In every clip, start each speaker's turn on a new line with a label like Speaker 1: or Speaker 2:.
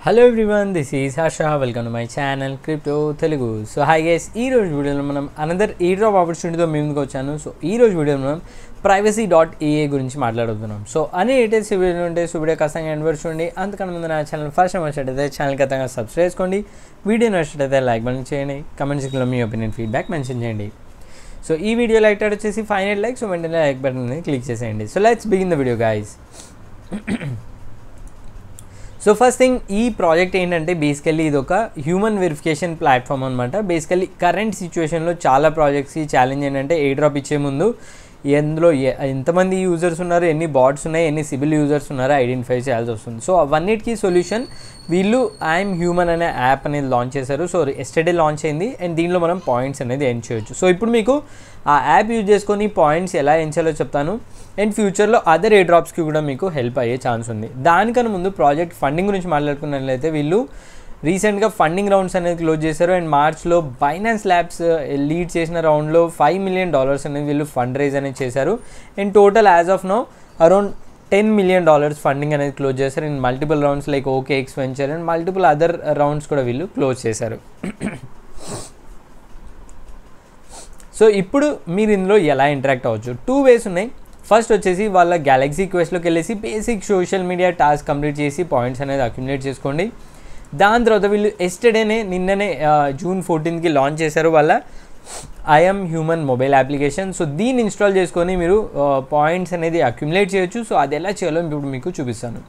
Speaker 1: Hello everyone, this is Harsha. Welcome to my channel crypto Telugu. So hi guys, ఈ రోజు వీడియోలో మనం అనదర్ ఎయిర్ డ్రాప్ ఆపర్చునిటీతో మేము ముందుకు వచ్చాను. సో ఈ రోజు వీడియోలో మనం privacy.aa గురించి మాట్లాడుతున్నాం. సో అన్ని డీటెయిల్స్ వీడియో ఉంటే వీడియో ఖచ్చితంగా ఎండ్ వరకు చూడండి. అంతకన్నా ముందు నా ఛానల్ ఫస్ట్ టైం వచ్చినట్టయితే ఛానల్ ఖచ్చితంగా సబ్స్క్రైబ్ చేసుకోండి. వీడియో నచ్చినట్టయితే లైక్ బటన్ చేయండి. కమెంట్ సెక్షన్లో మీ ఒపీనియన్ ఫీడ్బ్యాక్ మెన్షన్ చేయండి. సో ఈ వీడియో లైక్ వచ్చేసి 500 likes. సో వెంటనే లైక్ బటన్ క్లిక్ చేసేయండి. So let's begin the video guys. So first thing, ఈ ప్రాజెక్ట్ ఏంటంటే బేసికల్లీ ఇది ఒక హ్యూమన్ వెరిఫికేషన్ ప్లాట్ఫామ్ అనమాట. బేసికల్లీ కరెంట్ సిచ్యువేషన్లో చాలా ప్రాజెక్ట్స్కి ఛాలెంజ్ ఏంటంటే ఎయిర్ డ్రాప్ ఇచ్చే ముందు ఎందులో ఎంతమంది యూజర్స్ ఉన్నారు, ఎన్ని బాట్స్ ఉన్నాయి, ఎన్ని సివిల్ యూజర్స్ ఉన్నారో ఐడెంటిఫై చేయాల్సి వస్తుంది. సో అవన్నిటికీ సొల్యూషన్ వీళ్ళు ఐఎమ్ హ్యూమన్ అనే యాప్ అనేది లాంచ్ చేశారు. సో ఎస్టర్డే లాంచ్ అయింది అండ్ దీనిలో మనం పాయింట్స్ అనేది ఎర్న్ చేయొచ్చు. సో ఇప్పుడు మీకు ఆ యాప్ యూజ్ చేసుకొని పాయింట్స్ ఎలా ఎర్న్ చేయాలో చెప్తాను. అండ్ ఫ్యూచర్లో అదర్ ఎయిర్ డ్రాప్స్కి కూడా మీకు హెల్ప్ అయ్యే ఛాన్స్ ఉంది. దానికన్నా ముందు ప్రాజెక్ట్ ఫండింగ్ గురించి మాట్లాడుకున్నట్లయితే వీళ్ళు రీసెంట్గా ఫండింగ్ రౌండ్స్ అనేది క్లోజ్ చేశారు. అండ్ మార్చ్లో బైనాన్స్ ల్యాబ్స్ లీడ్ చేసిన రౌండ్లో $5 million అనేది వీళ్ళు ఫండ్ రైజ్ అనేది చేశారు. And total as of now around $10 million funding అనేది క్లోజ్ చేశారు. In multiple rounds like OKX venture and multiple other rounds కూడా వీళ్ళు క్లోజ్ చేశారు. సో ఇప్పుడు మీరు ఇందులో ఎలా ఇంటరాక్ట్ అవ్వచ్చు? 2 ways ఉన్నాయి. ఫస్ట్ వచ్చేసి వాళ్ళ గ్యాలక్సీ క్వెస్ట్లోకి వెళ్ళేసి basic social media task complete చేసి పాయింట్స్ అనేది అక్యుములేట్ చేసుకోండి. దాని తర్వాత వీళ్ళు నిన్ననే June 14th లాంచ్ చేశారు వాళ్ళ I'm human mobile application. So దీన్ని ఇన్స్టాల్ చేసుకొని మీరు పాయింట్స్ అనేది అక్యుములేట్ చేయొచ్చు. సో అది ఎలా చేయాలో ఇప్పుడు మీకు చూపిస్తాను.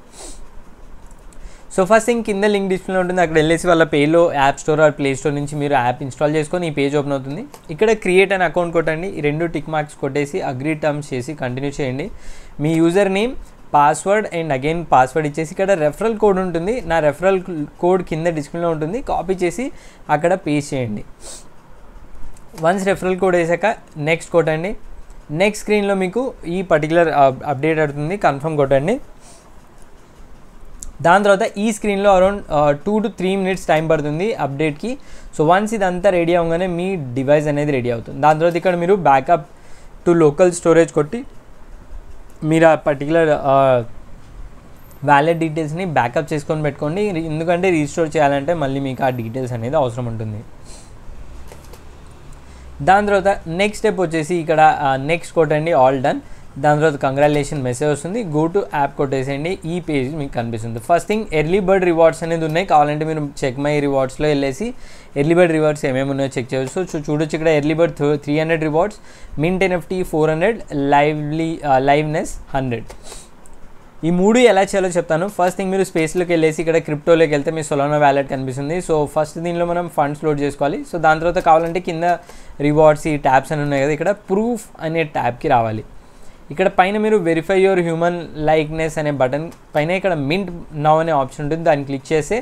Speaker 1: సో ఫస్ట్ థింగ్, కింద లింక్ డిస్ప్లేలో ఉంటుంది, అక్కడ వెళ్ళేసి వాళ్ళ పేజ్లో app store or play store నుంచి మీరు యాప్ ఇన్స్టాల్ చేసుకొని ఈ పేజ్ ఓపెన్ అవుతుంది. ఇక్కడ క్రియేట్ అన్ అకౌంట్ కొట్టండి. ఈ 2 టిక్ మార్క్స్ కొట్టేసి అగ్రీ టర్మ్స్ చేసి కంటిన్యూ చేయండి. మీ user name, password and again password ఇచ్చేసి ఇక్కడ రెఫరల్ కోడ్ ఉంటుంది. నా రెఫరల్ కోడ్ కింద డిస్ప్లేలో ఉంటుంది, కాపీ చేసి అక్కడ పేస్ట్ చేయండి. వన్స్ రెఫరల్ కోడ్ వేసాక నెక్స్ట్ కొట్టండి. నెక్స్ట్ స్క్రీన్లో మీకు ఈ పర్టికులర్ అప్డేట్ అవుతుంది, కన్ఫర్మ్ కొట్టండి. దాని తర్వాత ఈ స్క్రీన్లో అరౌండ్ 2 to 3 minutes టైం పడుతుంది అప్డేట్కి. సో వన్స్ ఇదంతా రెడీ అవ్వగానే మీ డివైస్ అనేది రెడీ అవుతుంది. దాని తర్వాత ఇక్కడ మీరు బ్యాకప్ టు లోకల్ స్టోరేజ్ కొట్టి మీరు ఆ పర్టికులర్ వ్యాలెట్ డీటెయిల్స్ని బ్యాకప్ చేసుకొని పెట్టుకోండి. ఎందుకంటే రీస్టోర్ చేయాలంటే మళ్ళీ మీకు ఆ డీటెయిల్స్ అనేది అవసరం ఉంటుంది. దాని తర్వాత నెక్స్ట్ స్టెప్ వచ్చేసి ఇక్కడ నెక్స్ట్ కొట్టండి, ఆల్ డన్. దాని తర్వాత కంగ్రాచులేషన్ మెసేజ్ వస్తుంది, గో టు యాప్ కొట్టేసేయండి. ఈ పేజ్ మీకు కనిపిస్తుంది. First thing, early bird rewards అనేది ఉన్నాయి. కావాలంటే మీరు చెక్ మై రివార్డ్స్లో వెళ్ళేసి ఎర్లీ బర్డ్ రివార్డ్స్ ఏమేమి ఉన్నాయో చెక్ చేయవచ్చు. సో చూడొచ్చు ఇక్కడ early bird 300 rewards, mint NFT 400, liveness 100. ఈ 3 ఎలా చేయాలో చెప్తాను. ఫస్ట్ థింగ్, మీరు స్పేస్లోకి వెళ్ళేసి ఇక్కడ క్రిప్టోలోకి వెళ్తే మీ సొలానా వ్యాలెట్ కనిపిస్తుంది. సో ఫస్ట్ దీనిలో మనం ఫండ్స్ లోడ్ చేసుకోవాలి. సో దాని తర్వాత కావాలంటే కింద రివార్డ్స్ ఈ ట్యాబ్స్ అని ఉన్నాయి కదా, ఇక్కడ ప్రూఫ్ అనే ట్యాబ్కి రావాలి. ఇక్కడ పైన మీరు వెరిఫై యువర్ హ్యూమన్ లైక్నెస్ అనే బటన్ పైన ఇక్కడ మింట్ నౌ అనే ఆప్షన్ ఉంటుంది, దాన్ని క్లిక్ చేస్తే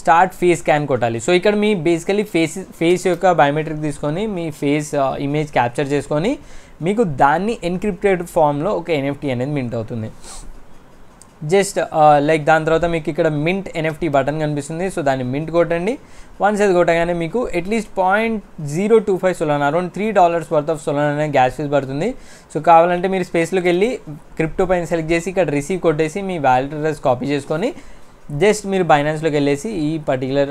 Speaker 1: స్టార్ట్ ఫేస్ స్కాన్ కొట్టాలి. సో ఇక్కడ మీ బేసికలీ ఫేస్ యొక్క బయోమెట్రిక్ తీసుకొని మీ ఫేస్ ఇమేజ్ క్యాప్చర్ చేసుకొని మీకు దాన్ని ఎన్క్రిప్టెడ్ ఫామ్లో ఒక NFT అనేది మింట్ అవుతుంది. జస్ట్ లైక్ దాని తర్వాత మీకు ఇక్కడ మింట్ NFT బటన్ కనిపిస్తుంది. సో దాన్ని మింట్ కొట్టండి. వన్స్ అది కొట్టగానే మీకు at least 0.025 Solana, around $3 worth of Solana అనే గ్యాస్ ఫీజ్ పడుతుంది. సో కావాలంటే మీరు స్పేస్లోకి వెళ్ళి క్రిప్టో పైన సెలెక్ట్ చేసి ఇక్కడ రిసీవ్ కొట్టేసి మీ వ్యాలెట్ అడ్రస్ కాపీ చేసుకొని జస్ట్ మీరు బైనాన్స్లోకి వెళ్ళేసి ఈ particular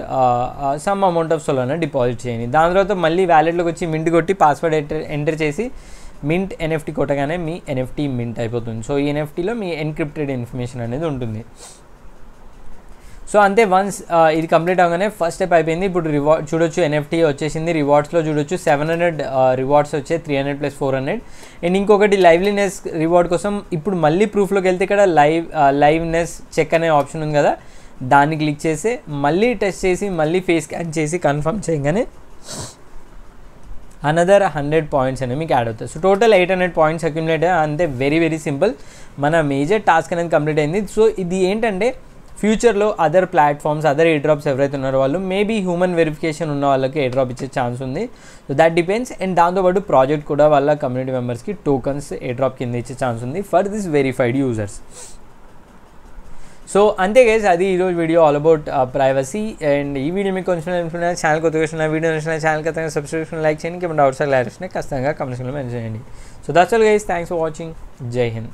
Speaker 1: some amount of Solana deposit చేయండి. దాని తర్వాత మళ్ళీ వ్యాలెట్లోకి వచ్చి మింట్ కొట్టి పాస్వర్డ్ ఎంటర్ చేసి మింట్ NFT కొట్టగానే మీ NFT మింట్ అయిపోతుంది. సో ఈ NFTలో మీ ఎన్క్రిప్టెడ్ ఇన్ఫర్మేషన్ అనేది ఉంటుంది. సో అంతే, వన్స్ ఇది కంప్లీట్ అవ్వగానే ఫస్ట్ స్టెప్ అయిపోయింది. ఇప్పుడు రివార్డ్ చూడొచ్చు, NFT వచ్చేసింది. రివార్డ్స్లో చూడొచ్చు 700 రివార్డ్స్ వచ్చాయి, 300 + 400. అండ్ ఇంకొకటి లైవ్లీనెస్ రివార్డ్ కోసం ఇప్పుడు మళ్ళీ ప్రూఫ్లోకి వెళ్తే ఇక్కడ లైవ్నెస్ చెక్ అనే ఆప్షన్ ఉంది కదా, దాన్ని క్లిక్ చేసి మళ్ళీ టెస్ట్ చేసి మళ్ళీ ఫేస్ స్కాన్ చేసి కన్ఫర్మ్ చేయగానే అనదర్ 100 పాయింట్స్ అనేవి మీకు యాడ్ అవుతాయి. సో టోటల్ 800 పాయింట్స్ అక్యుములేట్ అంతే. Very very simple. మన మేజర్ టాస్క్ అనేది కంప్లీట్ అయింది. సో ఇది ఏంటంటే ఫ్యూచర్లో other platforms, other air drops ఎవరైతే ఉన్నారో వాళ్ళు మేబీ హ్యూమన్ వెరిఫికేషన్ ఉన్న వాళ్ళకి ఎయిర్ డ్రాప్ ఇచ్చే ఛాన్స్ ఉంది. So that depends. అండ్ దాంతోపాటు ప్రాజెక్ట్ కూడా వాళ్ళ కమ్యూనిటీ మెంబర్స్కి టోకన్స్ ఎయిర్ డ్రాప్ కింద ఇచ్చే ఛాన్స్ ఉంది for this verified users. So అంతే గైస్, అది ఈరోజు video all about privacy. And ఈ వీడియో మీకు కొంచెం ఇన్ఫర్మేషన్ ఛానల్ కొత్తగా వచ్చిన వీడియో నచ్చిన ఛానల్ ఖచ్చితంగా సబ్స్క్రిప్షన్ లైక్ చేయండి. ఏమైనా డౌట్స్ క్లారిఫికేషన్ ఖచ్చితంగా కమెంట్స్లో మెన్షన్ చేయండి. So that's all guys, thanks for watching. జై హింద్.